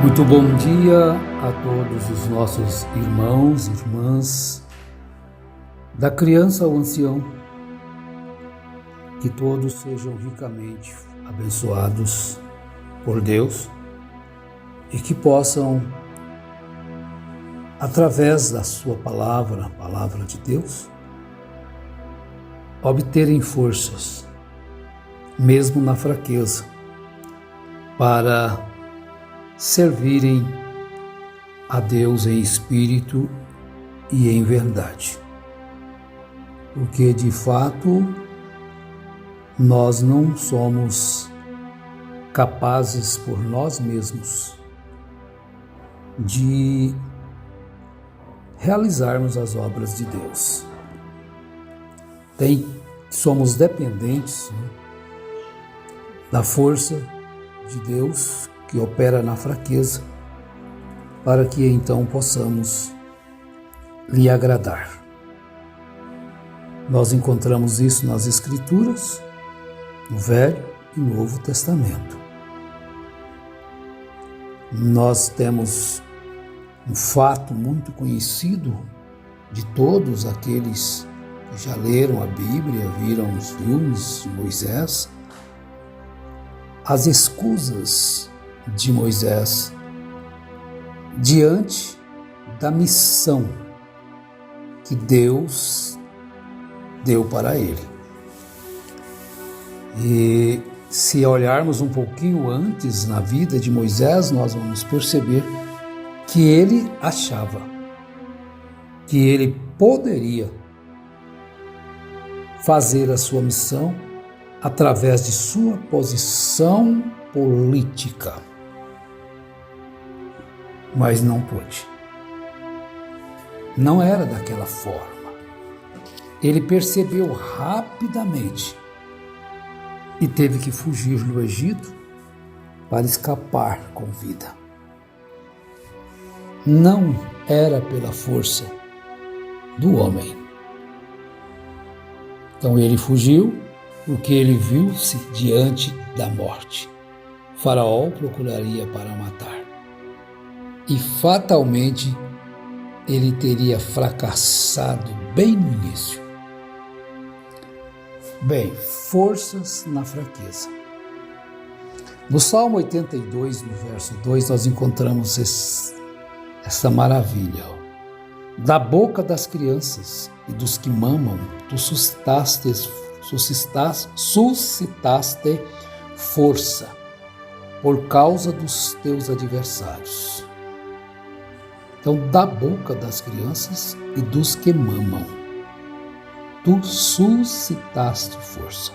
Muito bom dia a todos os nossos irmãos e irmãs, da criança ao ancião, que todos sejam ricamente abençoados por Deus e que possam, através da sua palavra, a palavra de Deus, obterem forças, mesmo na fraqueza, para servirem a Deus em espírito e em verdade. Porque, de fato, nós não somos capazes por nós mesmos de realizarmos as obras de Deus. Somos dependentes, da força de Deus que opera na fraqueza, para que então possamos lhe agradar. Nós encontramos isso nas Escrituras, no Velho e Novo Testamento. Nós temos um fato muito conhecido de todos aqueles que já leram a Bíblia, viram os filmes de Moisés, as escusas de Moisés diante da missão que Deus deu para ele. E se olharmos um pouquinho antes na vida de Moisés, nós vamos perceber que ele achava que ele poderia fazer a sua missão através de sua posição política. Mas não pôde. Não era daquela forma. Ele percebeu rapidamente e teve que fugir do Egito para escapar com vida. Não era pela força do homem. Então ele fugiu porque ele viu-se diante da morte. Faraó o procuraria para matar. E fatalmente ele teria fracassado bem no início. Bem, forças na fraqueza. No Salmo 82, no verso 2, nós encontramos essa maravilha. Da boca das crianças e dos que mamam, tu suscitaste força por causa dos teus adversários. Então, da boca das crianças e dos que mamam, tu suscitaste força,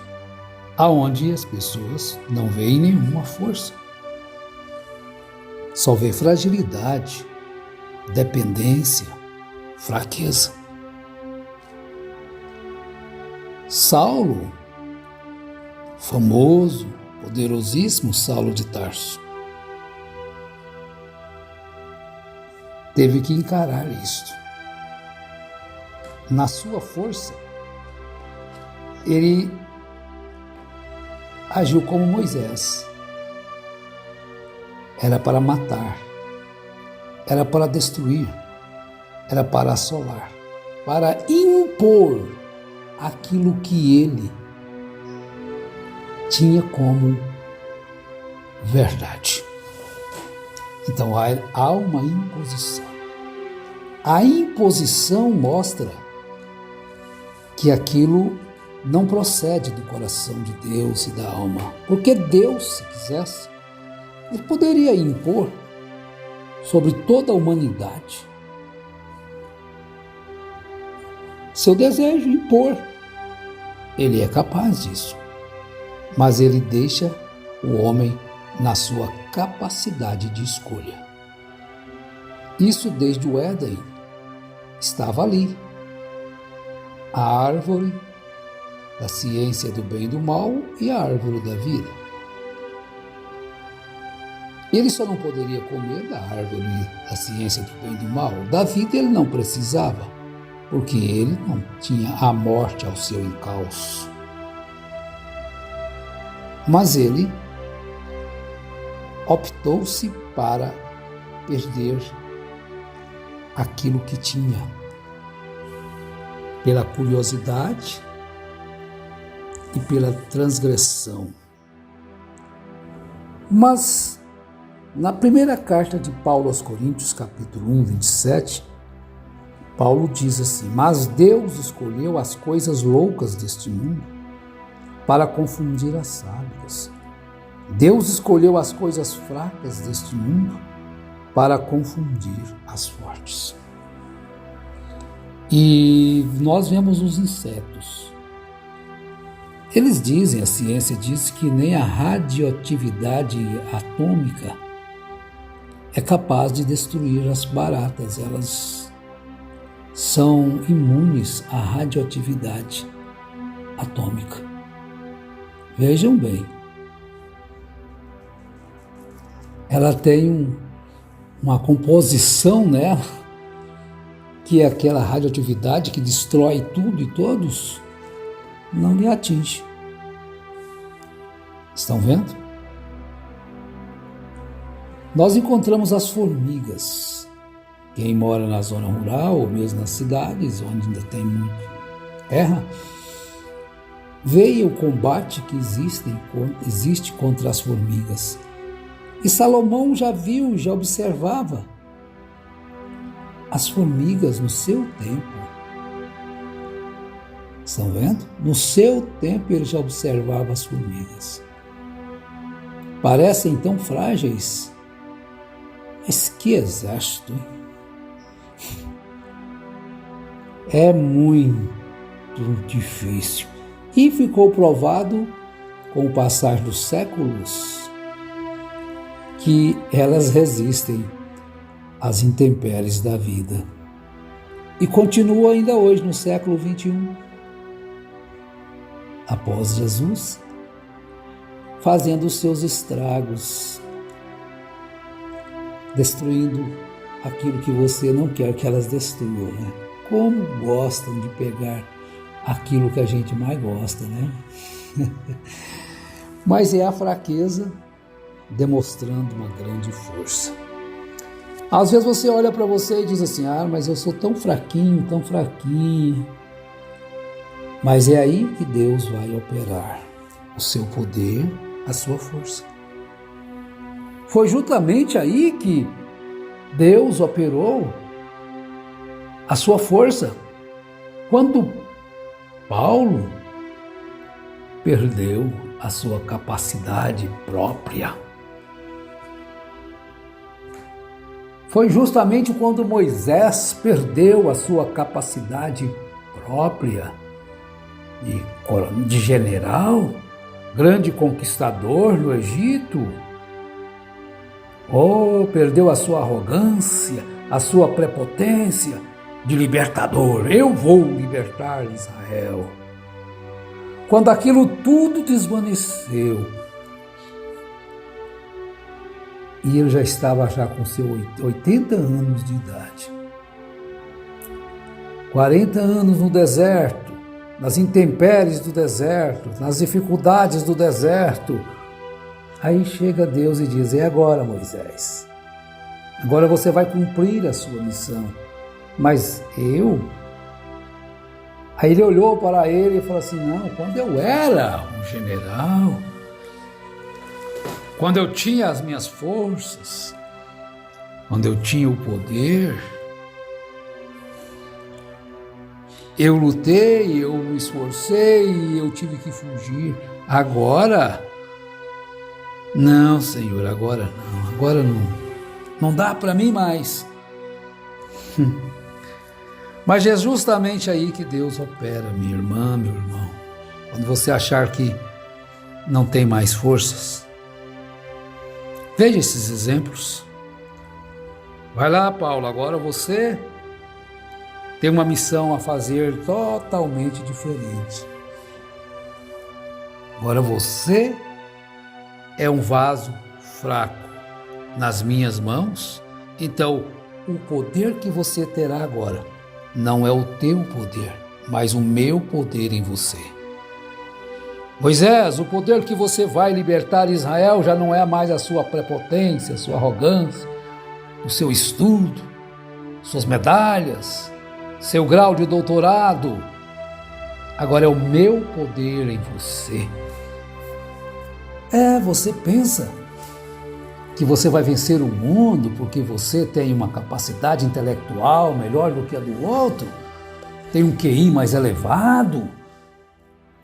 aonde as pessoas não veem nenhuma força, só vê fragilidade, dependência, fraqueza. Saulo, famoso, poderosíssimo Saulo de Tarso, teve que encarar isto. Na sua força, ele agiu como Moisés. Era para matar, era para destruir, era para assolar, para impor aquilo que ele tinha como verdade. Então há uma imposição. A imposição mostra que aquilo não procede do coração de Deus e da alma. Porque Deus, se quisesse, ele poderia impor sobre toda a humanidade seu desejo, impor. Ele é capaz disso. Mas ele deixa o homem na sua capacidade de escolha. Isso desde o Éden estava ali. A árvore da ciência do bem e do mal e a árvore da vida. Ele só não poderia comer da árvore da ciência do bem e do mal. Da vida ele não precisava, porque ele não tinha a morte ao seu encalço. Mas ele optou-se para perder aquilo que tinha, pela curiosidade e pela transgressão. Mas, na primeira carta de Paulo aos Coríntios, capítulo 1, 27, Paulo diz assim: mas Deus escolheu as coisas loucas deste mundo para confundir as sábias. Deus escolheu as coisas fracas deste mundo para confundir as fortes. E nós vemos os insetos. Eles dizem, a ciência diz que nem a radioatividade atômica é capaz de destruir as baratas. Elas são imunes à radioatividade atômica. Vejam bem. Ela tem uma composição nela, que é aquela radioatividade que destrói tudo e todos, não lhe atinge. Estão vendo? Nós encontramos as formigas. Quem mora na zona rural ou mesmo nas cidades, onde ainda tem muita terra, vê o combate que existe contra as formigas. E Salomão já viu, já observava as formigas no seu tempo. Estão vendo? No seu tempo ele já observava as formigas. Parecem tão frágeis, mas que exército, hein? É muito difícil. E ficou provado, com o passar dos séculos, que elas resistem às intempéries da vida. E continua ainda hoje, no século 21, após Jesus, fazendo os seus estragos, destruindo aquilo que você não quer que elas destruam, né? Como gostam de pegar aquilo que a gente mais gosta, né? Mas é a fraqueza demonstrando uma grande força. Às vezes você olha para você e diz assim: mas eu sou tão fraquinho, tão fraquinho. Mas é aí que Deus vai operar o seu poder, a sua força. Foi justamente aí que Deus operou a sua força, quando Paulo perdeu a sua capacidade própria. Foi justamente quando Moisés perdeu a sua capacidade própria de general, grande conquistador no Egito. Perdeu a sua arrogância, a sua prepotência de libertador. Eu vou libertar Israel. Quando aquilo tudo desvaneceu, e ele já estava com seus 80 anos de idade, 40 anos no deserto, nas intempéries do deserto, nas dificuldades do deserto. Aí chega Deus e diz: é agora, Moisés. Agora você vai cumprir a sua missão. Mas eu? Aí ele olhou para ele e falou assim: não, quando eu era um general, quando eu tinha as minhas forças, quando eu tinha o poder, eu lutei, eu me esforcei e eu tive que fugir. Agora, não, Senhor, agora não dá para mim mais. Mas é justamente aí que Deus opera, minha irmã, meu irmão. Quando você achar que não tem mais forças, veja esses exemplos. Vai lá, Paulo, agora você tem uma missão a fazer totalmente diferente. Agora você é um vaso fraco nas minhas mãos, então o poder que você terá agora não é o teu poder, mas o meu poder em você. Moisés, o poder que você vai libertar Israel já não é mais a sua prepotência, a sua arrogância, o seu estudo, suas medalhas, seu grau de doutorado. Agora é o meu poder em você. Você pensa que você vai vencer o mundo porque você tem uma capacidade intelectual melhor do que a do outro, tem um QI mais elevado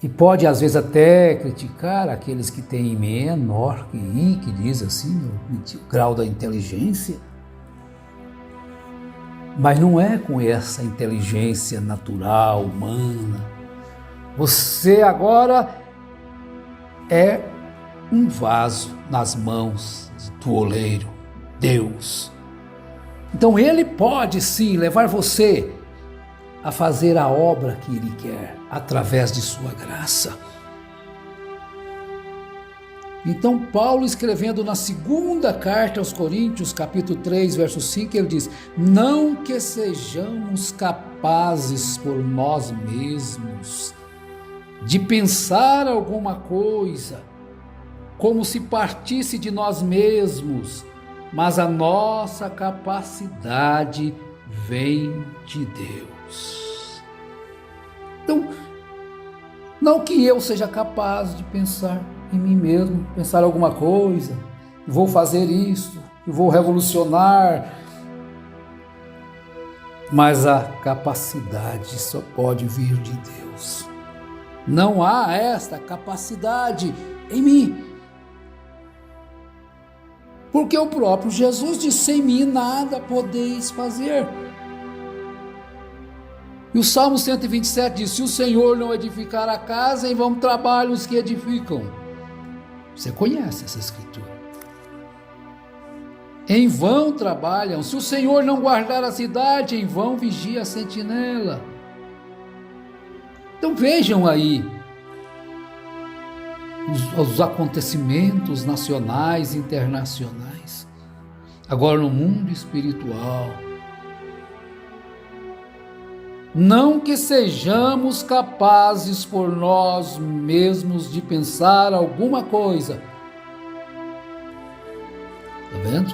e pode às vezes até criticar aqueles que têm menor QI, que diz assim, o grau da inteligência. Mas não é com essa inteligência natural, humana. Você agora é um vaso nas mãos do oleiro, Deus. Então Ele pode sim levar você a fazer a obra que Ele quer, através de sua graça. Então Paulo, escrevendo na segunda carta aos Coríntios, capítulo 3, verso 5, ele diz: não que sejamos capazes por nós mesmos de pensar alguma coisa, como se partisse de nós mesmos, mas a nossa capacidade vem de Deus. Então, não que eu seja capaz de pensar em mim mesmo, pensar alguma coisa, vou fazer isso, vou revolucionar, mas a capacidade só pode vir de Deus. Não há esta capacidade em mim. Porque o próprio Jesus disse: sem mim nada podeis fazer. E o Salmo 127 diz: se o Senhor não edificar a casa, em vão trabalham os que edificam. Você conhece essa escritura. Em vão trabalham. Se o Senhor não guardar a cidade, em vão vigia a sentinela. Então vejam aí os acontecimentos nacionais e internacionais, agora no mundo espiritual. Não que sejamos capazes por nós mesmos de pensar alguma coisa. Está vendo?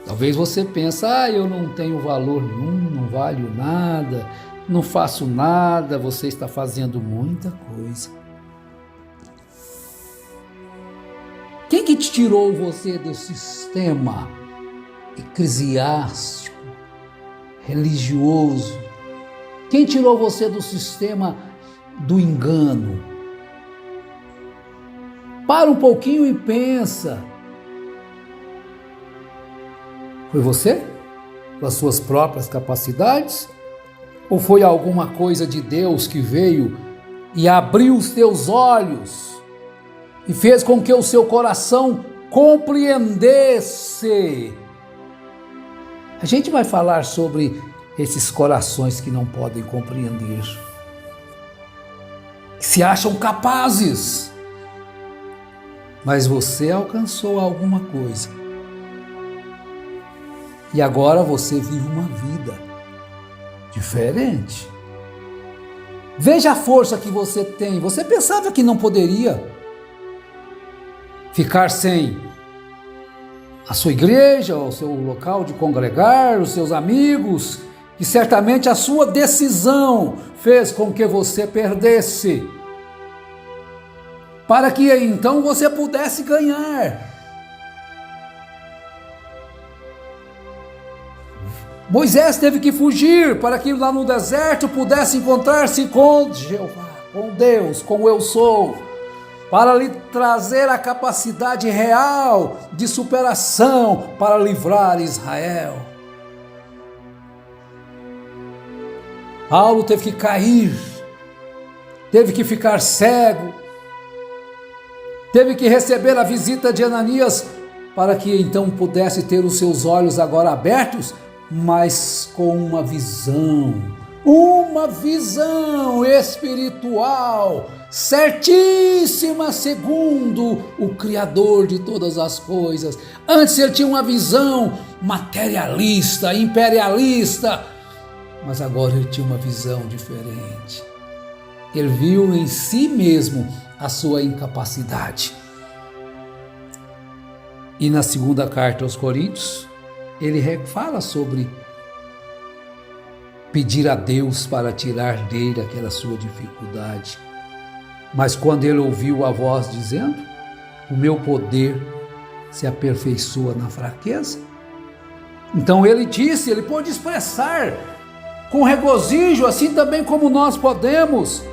Talvez você pense: eu não tenho valor nenhum, não valho nada, não faço nada. Você está fazendo muita coisa. Quem que te tirou você do sistema eclesiástico, religioso? Quem tirou você do sistema do engano? Para um pouquinho e pensa. Foi você? Com as suas próprias capacidades? Ou foi alguma coisa de Deus que veio e abriu os teus olhos e fez com que o seu coração compreendesse? A gente vai falar sobre esses corações que não podem compreender, que se acham capazes, mas você alcançou alguma coisa e agora você vive uma vida diferente. Veja a força que você tem. Você pensava que não poderia ficar sem a sua igreja, o seu local de congregar, os seus amigos, que certamente a sua decisão fez com que você perdesse, para que então você pudesse ganhar. Moisés teve que fugir para que lá no deserto pudesse encontrar-se com Jeová, com Deus, com o Eu Sou, para lhe trazer a capacidade real de superação para livrar Israel. Paulo teve que cair, teve que ficar cego, teve que receber a visita de Ananias para que então pudesse ter os seus olhos agora abertos, mas com uma visão espiritual, certíssima segundo o Criador de todas as coisas. Antes ele tinha uma visão materialista, imperialista, mas agora ele tinha uma visão diferente. Ele viu em si mesmo a sua incapacidade. E na segunda carta aos Coríntios, ele fala sobre pedir a Deus para tirar dele aquela sua dificuldade. Mas quando ele ouviu a voz dizendo: o meu poder se aperfeiçoa na fraqueza, então ele disse, ele pôde expressar com regozijo, assim também como nós podemos: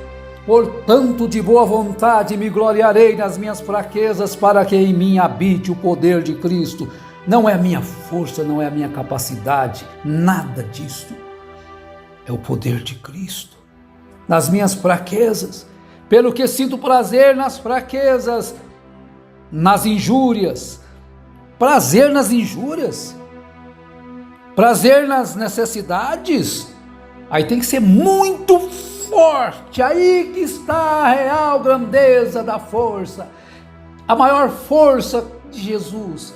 portanto, de boa vontade me gloriarei nas minhas fraquezas, para que em mim habite o poder de Cristo. Não é a minha força, não é a minha capacidade, nada disso. É o poder de Cristo. Nas minhas fraquezas, pelo que sinto prazer nas fraquezas, nas injúrias. Prazer nas injúrias? Prazer nas necessidades? Aí tem que ser muito forte, aí que está a real grandeza da força. A maior força de Jesus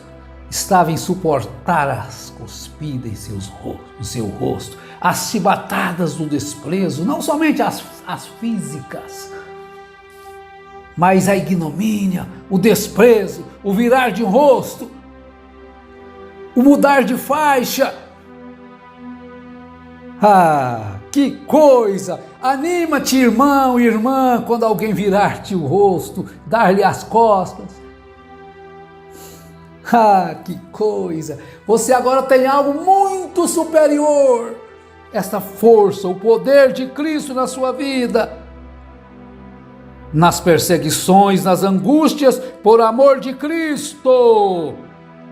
estava em suportar as cuspidas no seu rosto, as chibatadas do desprezo, não somente as físicas, mas a ignomínia, o desprezo, o virar de rosto, o mudar de faixa. Ah, que coisa! Anima-te, irmão e irmã, quando alguém virar-te o rosto, dar-lhe as costas. Ah, que coisa! Você agora tem algo muito superior. Esta força, o poder de Cristo na sua vida. Nas perseguições, nas angústias, por amor de Cristo.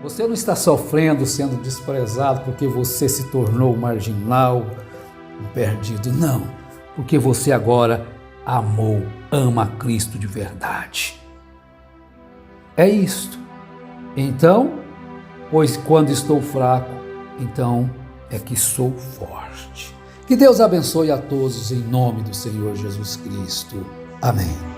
Você não está sofrendo, sendo desprezado porque você se tornou marginal, um perdido, não. Porque você agora ama Cristo de verdade. É isto. Então, pois quando estou fraco, então é que sou forte. Que Deus abençoe a todos em nome do Senhor Jesus Cristo. Amém.